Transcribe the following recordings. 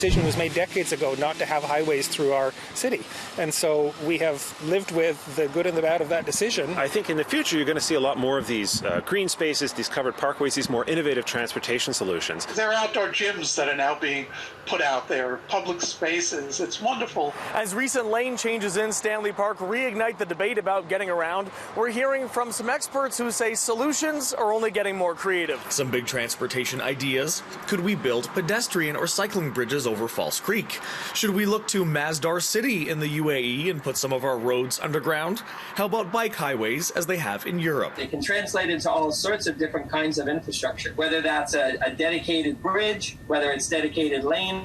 decision was made decades ago not to have highways through our city. And so we have lived with the good and the bad of that decision. I think in the future you're going to see a lot more of these green spaces, these covered parkways, these more innovative transportation solutions. There are outdoor gyms that are now being put out there, public spaces. It's wonderful. As recent lane changes in Stanley Park reignite the debate about getting around, we're hearing from some experts who say solutions are only getting more creative. Some big transportation ideas. Could we build pedestrian or cycling bridges over False Creek? Should we look to Masdar City in the UAE and put some of our roads underground? How about bike highways as they have in Europe? It can translate into all sorts of different kinds of infrastructure, whether that's a dedicated bridge, whether it's dedicated lanes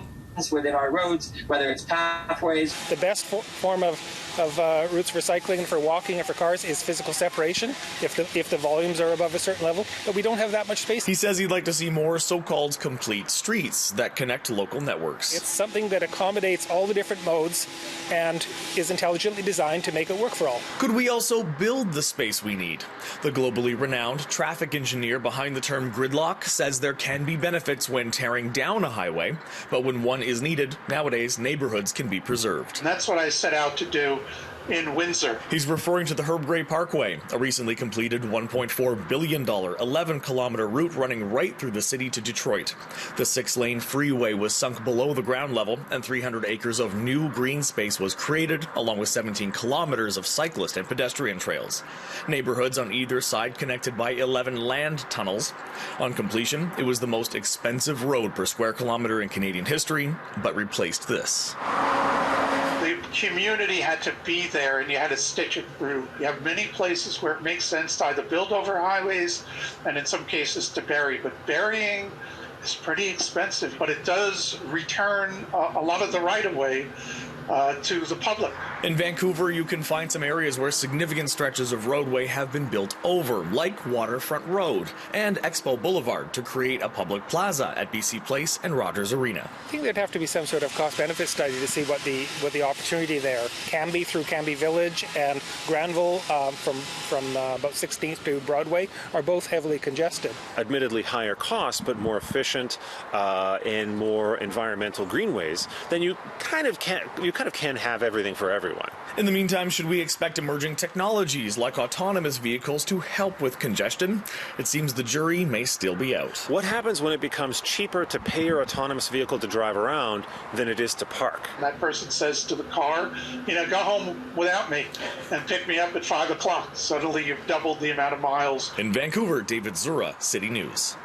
within our roads, whether it's pathways. The best form of routes for cycling and for walking and for cars is physical separation if the volumes are above a certain level, but we don't have that much space. He says he'd like to see more so-called complete streets that connect local networks. It's something that accommodates all the different modes and is intelligently designed to make it work for all. Could we also build the space we need? The globally renowned traffic engineer behind the term gridlock says there can be benefits when tearing down a highway, but when one is needed, nowadays neighborhoods can be preserved. And that's what I set out to do in Windsor. He's referring to the Herb Gray Parkway, a recently completed $1.4 billion 11-kilometer route running right through the city to Detroit. The 6-lane freeway was sunk below the ground level, and 300 acres of new green space was created, along with 17 kilometers of cyclist and pedestrian trails. Neighborhoods on either side connected by 11 land tunnels. On completion, it was the most expensive road per square kilometer in Canadian history, but replaced this. The community had to be there and you had to stitch it through. You have many places where it makes sense to either build over highways and in some cases to bury, but burying is pretty expensive, but it does return a lot of the right-of-way to the public. In Vancouver, you can find some areas where significant stretches of roadway have been built over, like Waterfront Road and Expo Boulevard, to create a public plaza at BC Place and Rogers Arena. I think there'd have to be some sort of cost-benefit study to see what the opportunity there can be through Canby Village and Granville from about 16th to Broadway are both heavily congested. Admittedly higher cost, but more efficient and more environmental greenways, then you kind of can have everything for everyone. In the meantime, should we expect emerging technologies like autonomous vehicles to help with congestion? It seems the jury may still be out. What happens when it becomes cheaper to pay your autonomous vehicle to drive around than it is to park? That person says to the car, go home without me and pick me up at 5 o'clock. Suddenly you've doubled the amount of miles. In Vancouver, David Zura, City News.